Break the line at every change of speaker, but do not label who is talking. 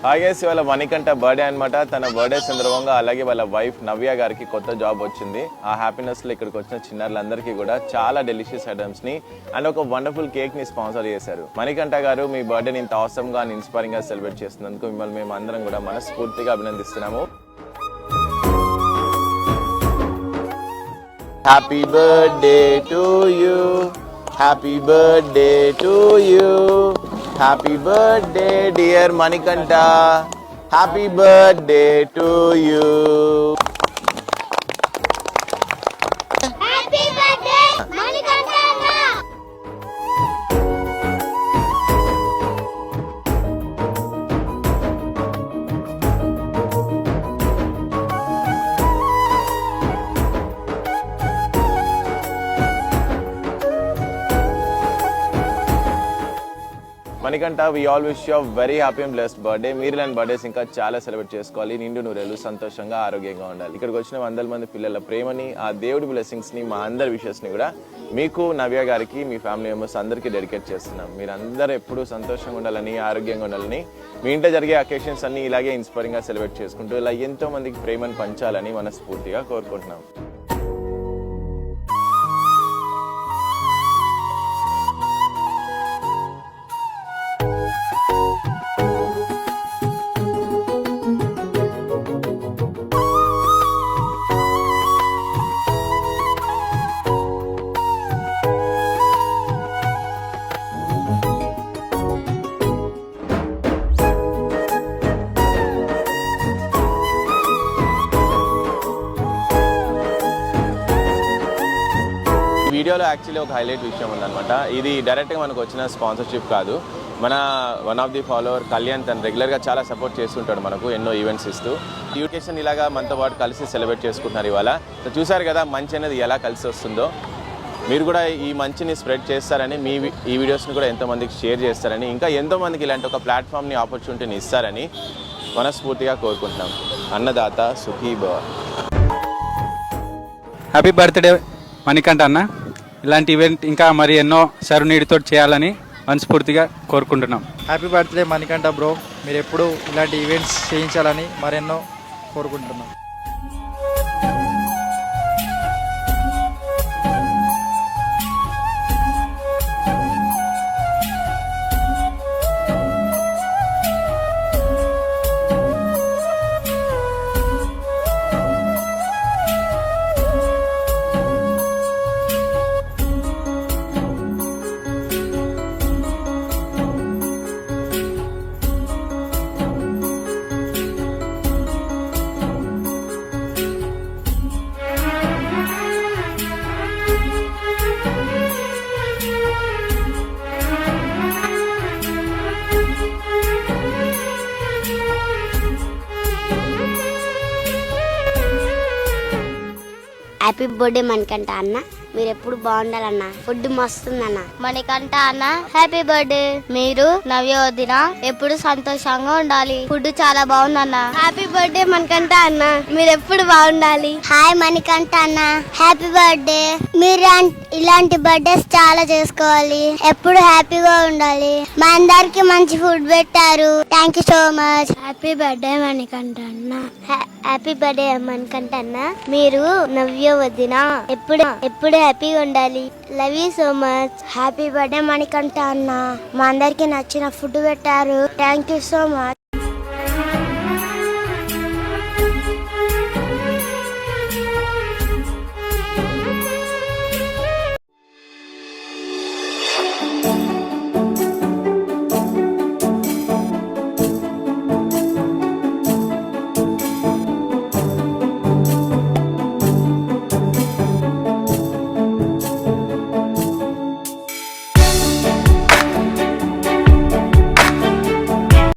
Hi guys, ఇవాళ Manikanta birthday అనమాట. తన బర్త్డే సందర్భంగా అలాగే వాళ్ళ వైఫ్ నవ్య గారికి కొత్త జాబ్ వచ్చింది. ఆ హ్యాపీనెస్లో ఇక్కడికి వచ్చిన చిన్నారులందరికీ కూడా చాలా డెలిషియస్ ఐటమ్స్ని అండ్ ఒక వండర్ఫుల్ కేక్ని స్పాన్సర్ చేశారు. మణికంఠ గారు మీ బర్త్డేని ఇంత అవసరంగా అండ్ ఇన్స్పైరింగ్గా సెలబ్రేట్ చేస్తున్నందుకు మిమ్మల్ని మేము అందరం కూడా మనస్ఫూర్తిగా అభినందిస్తున్నాము. Happy birthday to you, happy birthday to you, happy birthday dear Manikanta, happy birthday to you. Manikanta, we all wish you very happy and blessed birthday. మీరు ఇలాంటి బర్త్డేస్ ఇంకా చాలా సెలబ్రేట్ చేసుకోవాలి. నిండు నూరేళ్ళు సంతోషంగా ఆరోగ్యంగా ఉండాలి. ఇక్కడికి వచ్చిన 100 మంది పిల్లల ప్రేమని, ఆ దేవుడి బ్లెస్సింగ్స్ని, మా అందరి విషెస్ని కూడా మీకు, నవ్య గారికి, మీ ఫ్యామిలీ మెంబర్స్ అందరికీ డెడికేట్ చేస్తున్నాం. మీరు అందరూ ఎప్పుడూ సంతోషంగా ఉండాలని, ఆరోగ్యంగా ఉండాలని, మీ ఇంట్లో జరిగే అకేషన్స్ అన్ని ఇలాగే ఇన్స్పైరింగ్గా సెలబ్రేట్ చేసుకుంటూ ఇలా ఎంతో మందికి ప్రేమను పంచాలని మనస్ఫూర్తిగా కోరుకుంటున్నాం. వీడియోలో యాక్చువల్లీ ఒక హైలైట్ విషయం ఉందన్నమాట. ఇది డైరెక్ట్గా మనకు వచ్చిన స్పాన్సర్షిప్ కాదు. మన one of the follower Kalyan తను రెగ్యులర్గా చాలా సపోర్ట్ చేస్తుంటాడు మనకు, ఎన్నో ఈవెంట్స్ ఇస్తూ. ఎడ్యుకేషన్ ఇలాగా మనతో పాటు కలిసి సెలబ్రేట్ చేసుకుంటున్నారు ఇవాళ. సో చూసారు కదా మంచి అనేది ఎలా కలిసి వస్తుందో. మీరు కూడా ఈ మంచిని స్ప్రెడ్ చేస్తారని, ఈ వీడియోస్ని కూడా ఎంతోమందికి షేర్ చేస్తారని, ఇంకా ఎంతోమందికి ఇలాంటి ఒక ప్లాట్ఫామ్ని, ఆపర్చునిటీని ఇస్తారని మనస్ఫూర్తిగా కోరుకుంటున్నాం. అన్నదాత సుఖీ భవ.
హ్యాపీ బర్త్డే మణికంఠ అన్న. ఇలాంటి ఈవెంట్ ఇంకా మరి ఎన్నో సరునీడితో చేయాలని మనస్ఫూర్తిగా కోరుకుంటున్నాం.
Happy birthday Manikanta bro. మీరు ఎప్పుడు ఇలాంటి ఈవెంట్స్ చేయించాలని మరెన్నో కోరుకుంటున్నాం.
హ్యాపీ బర్త్డే మణికంఠ అన్న. మీరు ఎప్పుడు బాగుండాలన్న. ఫుడ్ మస్తుందన్న. మణికంఠ అన్న హ్యాపీ బర్త్డే. మీరు నవ్య వదిన ఎప్పుడు సంతోషంగా ఉండాలి. ఫుడ్ చాలా బాగుందన్న. హ్యాపీ బర్త్డే మణికంఠ అన్న. మీరు ఎప్పుడు బాగుండాలి. హాయ్ మణికంఠ అన్న, హ్యాపీ బర్త్డే. మీరు ఇలాంటి బర్త్డేస్ చాలా చేసుకోవాలి. ఎప్పుడు హ్యాపీగా ఉండాలి. మా అందరికి మంచి ఫుడ్ పెట్టారు. Thank you so much. Happy birthday Manikanta అన్న. హ్యాపీ బర్త్డే మణికంఠ అన్న. మీరు నవ్య వదిన ఎప్పుడు హ్యాపీగా ఉండాలి. Love you so much. Happy birthday Manikanta అన్న. మా అందరికి నచ్చిన ఫుడ్ పెట్టారు. Thank you so much.